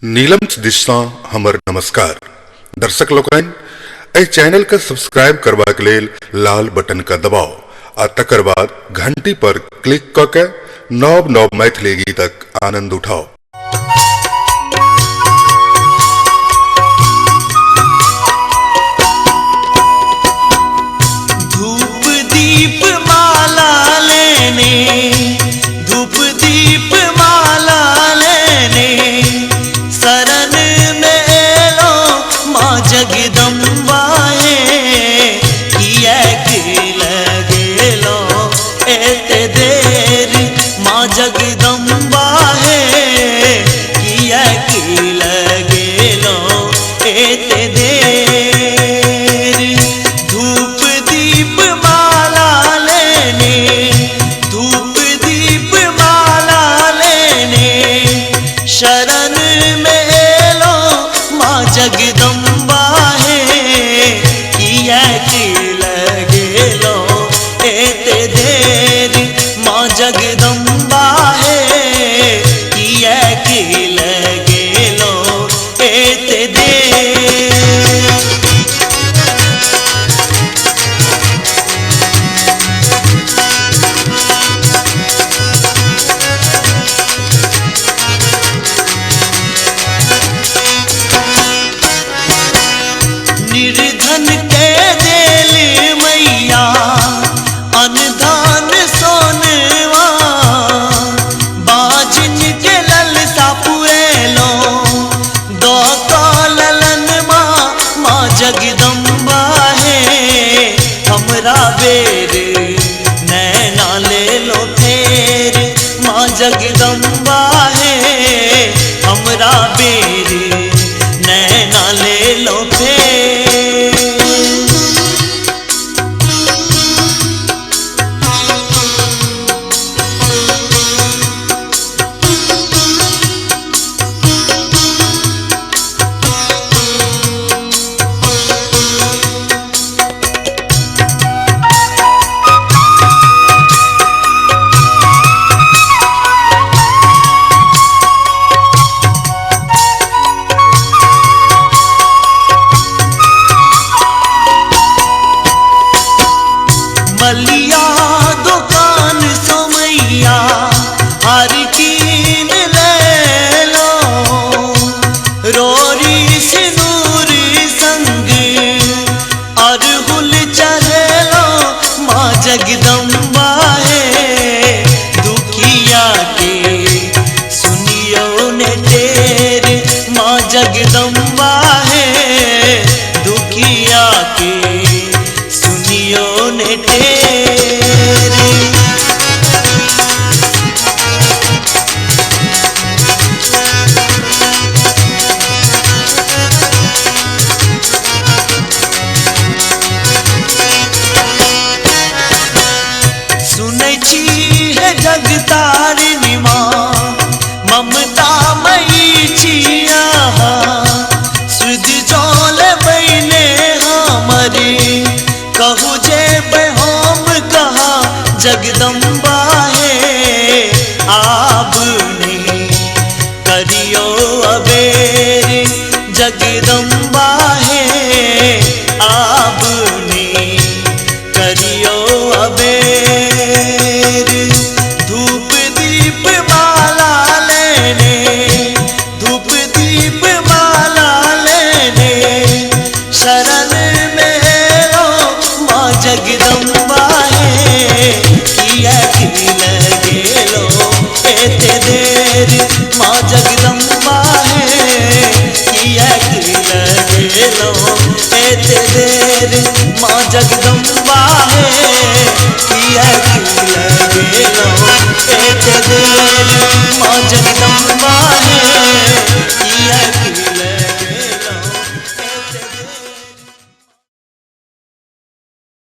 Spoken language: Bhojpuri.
नीलम दिशा हमर नमस्कार दर्शक लोकन ए चैनल का सब्सक्राइब करवा के लेल लाल बटन का दबाओ आ तकर बाद घंटी पर क्लिक करके नव नव मैथिली गीतक आनंद उठाओ। धूप दीप माला लेने, धूप दीप माला लेने, शरण में लो माँ जगदम्बा है, किया के लगे लो एते देर माँ जगदम्बा है, किया के लगे लो एते देर। धूप दीप माला लेने, धूप दीप माला लेने, शरण में लो माँ जगदम्बा है, किया के लगे लो एते देर माँ जगदम्बा है, किया के लगे लो एते देर। निर्धन के देली मैया अनधान सोनवा, बाजिन के ललसा पुएलो दो ललन माँ जगदम्बा है, हमरा बेर नैना ले लो फेर माँ जगदम्बा है, हमरा बेर नैना ले लो फेर। मलिया दुकान सोमैया हर कीन ले लो, रोरी सिनूरी संग अरहुल चढ़लो माँ जगदम्बा है, दुखिया के सुनियो ने टेर माँ जगदम्बा है, दुखिया के सुनियो ने टेर। सुनै छी है जगतारिणी माँ ममता मई छिया, सुध जल बैने हमरे कहू जे हम कहा जगदम्बा है, आप ने करियो अबेर जगदम्बा है, आप ने करियो अबेर। धूप दीप माला लेने, धूप दीप माला लेने, शरण में लो माँ जगदम्बा है, किया के लगे लो एते देर माँ जगदम्बा है, किया के लगे लो एते देर माँ जगदम्बा है, किया के